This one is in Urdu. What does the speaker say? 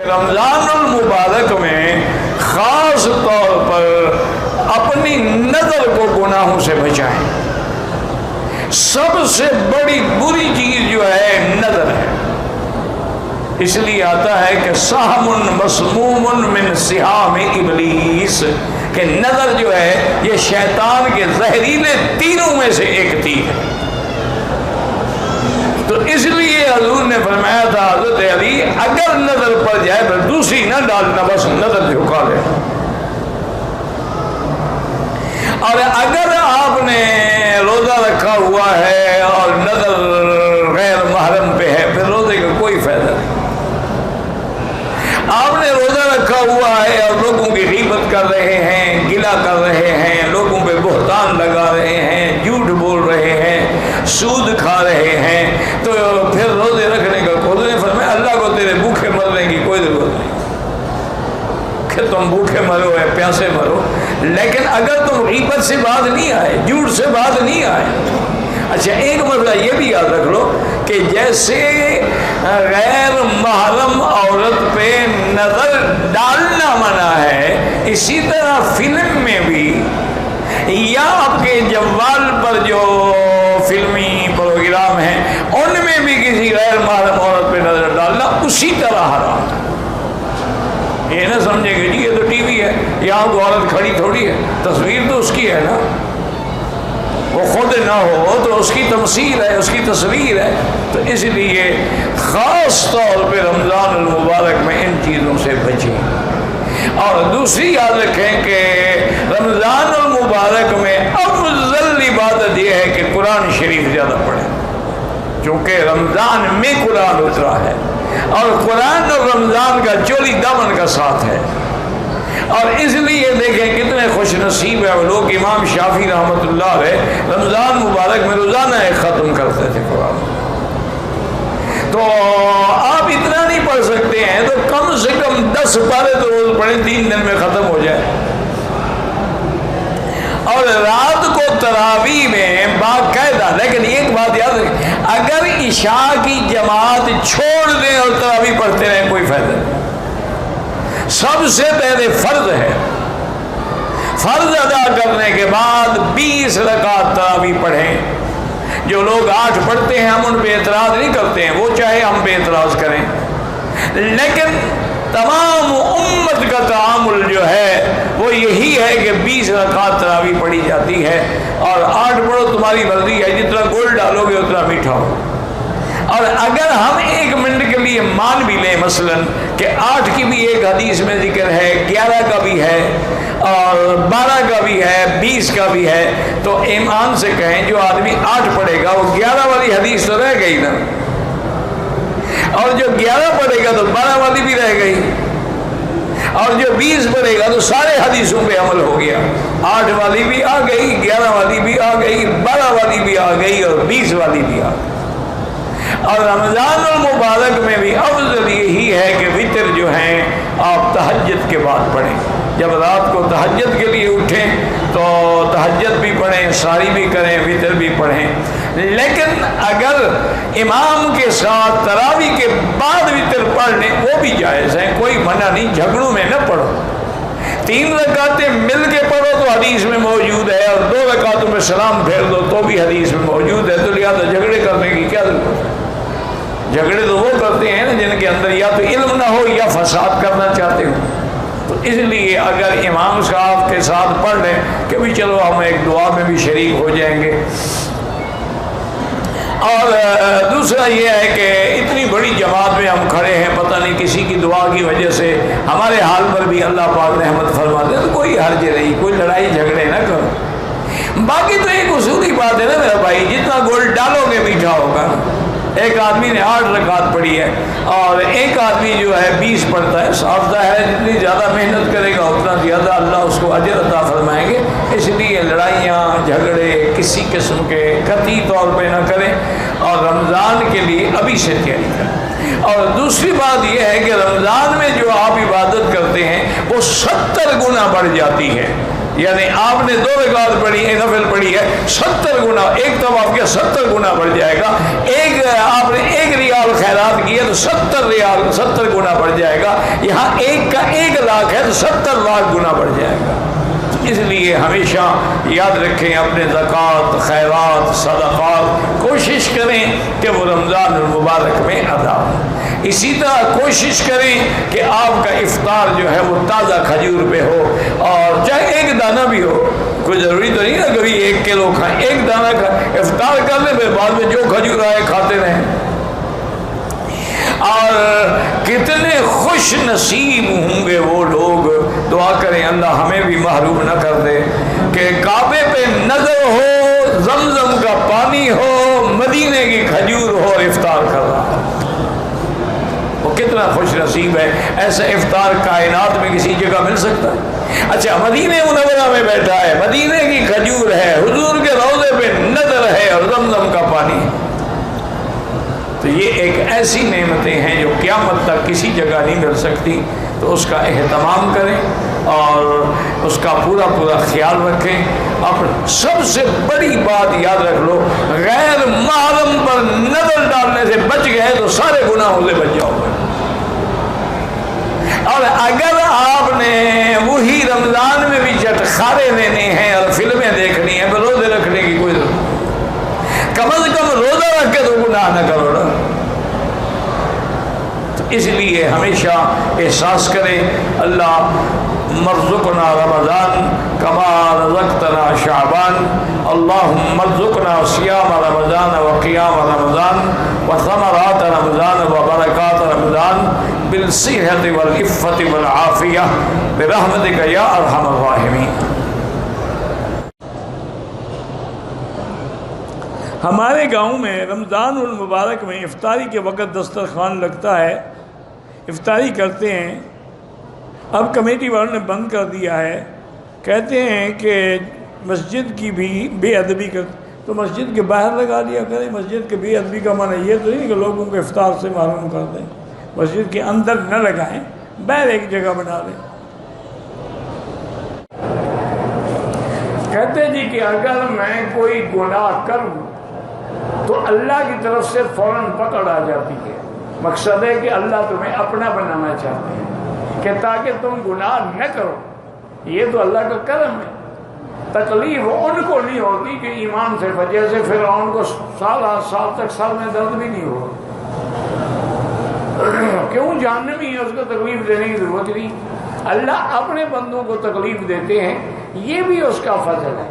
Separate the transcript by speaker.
Speaker 1: رمضان المبارک میں خاص طور پر اپنی نظر کو گناہوں سے بچائیں. سب سے بڑی بری چیز جو ہے نظر ہے. اس لیے آتا ہے کہ سہم مسموم من سہام ابلیس، کہ نظر جو ہے یہ شیطان کے زہریلے تیروں میں سے ایک تیر ہے. تو اس لیے حضور نے فرمایا تھا حضرت علی اگر نظر پڑ جائے تو دوسری نہ ڈالنا، بس نظر جھکا لے. اور اگر آپ نے روزہ رکھا ہوا ہے اور نظر غیر محرم پہ ہے پھر روزے کا کوئی فائدہ نہیں. آپ نے روزہ رکھا ہوا ہے اور لوگوں کی غیبت کر رہے ہیں، گلہ کر رہے ہیں، لوگوں پہ بہتان لگا رہے ہیں، جھوٹ بول رہے ہیں، سود کھا رہے ہیں، تو پھر روزے رکھنے کا خود نے فرمایا اللہ کو تیرے بھوکے مرنے کی کوئی ضرورت نہیں کہ تم بھوکے مرو یا پیاسے مرو. لیکن اگر تم غیبت سے باز نہیں آئے، جھوٹ سے باز نہیں آئے. اچھا ایک مسئلہ یہ بھی یاد رکھ لو کہ جیسے غیر محرم عورت پہ نظر ڈالنا منع ہے، اسی طرح فلم میں بھی یا آپ کے جوال پر جو فلمی پروگرام ہیں ان میں بھی کسی غیر محرم عورت پہ نظر ڈالنا اسی طرح حرام ہے. یہ نہ سمجھے کہ جی یہ تو ٹی وی ہے، یہاں کو عورت کھڑی تھوڑی ہے، تصویر تو اس کی ہے نا، وہ خود نہ ہو تو اس کی تمثیل ہے، اس کی تصویر ہے. تو اس لیے خاص طور پہ رمضان المبارک میں ان چیزوں سے بچیں. اور دوسری یاد رکھیں کہ رمضان المبارک میں افضل عبادت یہ ہے کہ قرآن شریف زیادہ پڑھیں، چونکہ رمضان میں قرآن اترا ہے اور قرآن اور رمضان کا چولی دامن کا ساتھ ہے. اور اس لیے دیکھیں کتنے خوش نصیب ہیں وہ لوگ. امام شافعی رحمۃ اللہ علیہ رمضان مبارک میں روزانہ ایک ختم کرتے تھے قرآن. تو آپ اتنا نہیں پڑھ سکتے ہیں تو کم سے کم 10 پارے تو روز پڑھیں، 3 دن میں ختم ہو جائے. اور رات کو تراویح میں باقاعدہ، لیکن ایک بات یاد رکھیں اگر عشاء کی جماعت چھوڑ دیں اور تراویح پڑھتے رہیں کوئی فائدہ نہیں. سب سے پہلے فرض ہے، فرض ادا کرنے کے بعد 20 رکعت تراویح پڑھیں. جو لوگ 8 پڑھتے ہیں ہم ان پہ اعتراض نہیں کرتے ہیں، وہ چاہے ہم پہ اعتراض کریں، لیکن تمام امت کا تعامل جو ہے وہ یہی ہے کہ 20 رکعت تراویح پڑھی جاتی ہے. اور 8 پڑھو تمہاری مرضی ہے، جتنا گول ڈالو گے اتنا میٹھا ہو. اور اگر ہم 1 منٹ کے لیے مان بھی لیں مثلا کہ 8 کی بھی ایک حدیث میں ذکر ہے، 11 کا بھی ہے اور 12 کا بھی ہے، 20 کا بھی ہے، تو ایمان سے کہیں جو آدمی 8 پڑھے گا وہ 11 والی حدیث تو رہ گئی نا، اور جو 11 پڑھے گا تو 12 والی بھی رہ گئی، اور جو 20 پڑھے گا تو سارے حدیثوں پہ عمل ہو گیا. 8 والی بھی آ گئی، 11 والی بھی آ گئی، 12 والی بھی آ گئی اور 20 والی بھی آ گئی. اور رمضان المبارک میں بھی افضل یہی ہے کہ وتر جو ہیں آپ تہجد کے بعد پڑھیں. جب رات کو تہجد کے لیے اٹھیں تو تہجد بھی پڑھیں، ساری بھی کریں، وتر بھی پڑھیں. لیکن اگر امام کے ساتھ تراویح کے بعد وتر پڑھ لیں وہ بھی جائز ہے، کوئی منع نہیں. جھگڑوں میں نہ پڑھو. 3 رکعتیں مل کے پڑھو تو حدیث میں موجود ہے، اور 2 رکعتوں میں سلام پھیر دو تو بھی حدیث میں موجود ہے. تو لہٰذا جھگڑے کرنے کی کیا ضرورت ہے؟ جھگڑے تو وہ کرتے ہیں نا جن کے اندر یا تو علم نہ ہو یا فساد کرنا چاہتے ہو. تو اس لیے اگر امام صاحب کے ساتھ پڑھ لیں کہ بھی چلو ہم ایک دعا میں بھی شریک ہو جائیں گے. اور دوسرا یہ ہے کہ اتنی بڑی جماعت میں ہم کھڑے ہیں، پتہ نہیں کسی کی دعا کی وجہ سے ہمارے حال پر بھی اللہ پاک رحمت فرما دے تو کوئی حرج نہیں، کوئی لڑائی جھگڑے نہ کرو. باقی تو ایک اصولی بات ہے نا میرا بھائی، جتنا گول ڈالو گے میٹھا ہوگا. ایک آدمی نے 8 رکعت پڑھی ہے اور ایک آدمی جو ہے 20 پڑھتا ہے، صاف ظاہر ہے جتنی زیادہ محنت کرے گا اتنا زیادہ اللہ اس کو اجر عطا فرمائیں گے. اس لیے لڑائیاں جھگڑے کسی قسم کے قطعی طور پہ نہ کریں اور رمضان کے لیے ابھی سے تیاری کریں. اور دوسری بات یہ ہے کہ رمضان میں جو آپ عبادت کرتے ہیں وہ 70 گنا بڑھ جاتی ہے. یعنی آپ نے 2 رکعت پڑھی، ایک نفل پڑھی ہے، 70 گنا، ایک طواف کیا 70 گنا بڑھ جائے گا. آپ نے 1 ریال خیرات کی ہے تو 70 ریال 70 گنا بڑھ جائے گا. یہاں 1 کا 1 لاکھ ہے تو 70 لاکھ گنا بڑھ جائے گا. اس لیے ہمیشہ یاد رکھیں اپنے زکوٰۃ، خیرات، صدقات کوشش کریں کہ وہ رمضان المبارک میں ادا ہو. اسی طرح کوشش کریں کہ آپ کا افطار جو ہے وہ تازہ کھجور پہ ہو، اور چاہے 1 دانہ بھی ہو. کوئی ضروری تو نہیں نا کبھی 1 کلو کھائیں، 1 دانہ کھائیں، افطار کر لیں، پھر بعد میں جو کھجور آئے کھاتے رہیں. اور کتنے خوش نصیب ہوں گے وہ لوگ، دعا کریں اللہ ہمیں بھی محروم نہ کر دے، کہ کعبے پہ نظر ہو، زمزم کا پانی ہو، مدینے کی کھجور ہو، افطار کر رہا ہو. وہ کتنا خوش نصیب ہے. ایسا افطار کائنات میں کسی جگہ مل سکتا ہے؟ اچھا مدینہ منورہ میں بیٹھا ہے، مدینے کی کھجور ہے، حضور کے روضے پہ نظر ہے اور زمزم کا پانی ہے. تو یہ ایک ایسی نعمتیں ہیں جو قیامت تک کسی جگہ نہیں مل سکتی. تو اس کا اہتمام کریں اور اس کا پورا پورا خیال رکھیں. اور سب سے بڑی بات یاد رکھ لو، غیر محرم پر نظر ڈالنے سے بچ گئے تو سارے گناہوں سے بچ جاؤ گے. اور اگر آپ نے وہی رمضان میں بھی چٹخارے لینے ہیں اور فلمیں دیکھنی ہیں تو روزے رکھنے کی کوئی ضرورت نہیں. کم از کم روزہ رکھ کے تو گناہ نہ کرو نا. تو اس لیے ہمیشہ احساس کریں اللہ مرزقنا رمضان کما رزقتنا شعبان. اللہم مرزقنا صیام رمضان وقیام رمضان وثمرات رمضان وبرکات رمضان بالصحة والعفة والعافیہ برحمتک یا ارحم الراحمین. ہمارے گاؤں میں رمضان المبارک میں افطاری کے وقت دسترخوان لگتا ہے، افطاری کرتے ہیں. اب کمیٹی والوں نے بند کر دیا ہے. کہتے ہیں کہ مسجد کی بھی بے ادبی کر، تو مسجد کے باہر لگا دیا کریں. مسجد کے بے ادبی کا معنی یہ تو نہیں کہ لوگوں کو افطار سے محروم کر دیں. مسجد کے اندر نہ لگائیں، باہر ایک جگہ بنا دیں. کہتے جی کہ اگر میں کوئی گناہ کروں تو اللہ کی طرف سے فوراً پکڑ آ جاتی ہے. مقصد ہے کہ اللہ تمہیں اپنا بنانا چاہتے ہیں کہ تاکہ تم گناہ نہ کرو. یہ تو اللہ کا کرم ہے. تکلیف ان کو نہیں ہوتی کہ ایمان سے وجہ سے فرعون کو سال تک سال میں درد بھی نہیں ہوا. کیوں؟ جہنمی ہے، اس کو تکلیف دینے کی ضرورت نہیں. اللہ اپنے بندوں کو تکلیف دیتے ہیں، یہ بھی اس کا فضل ہے.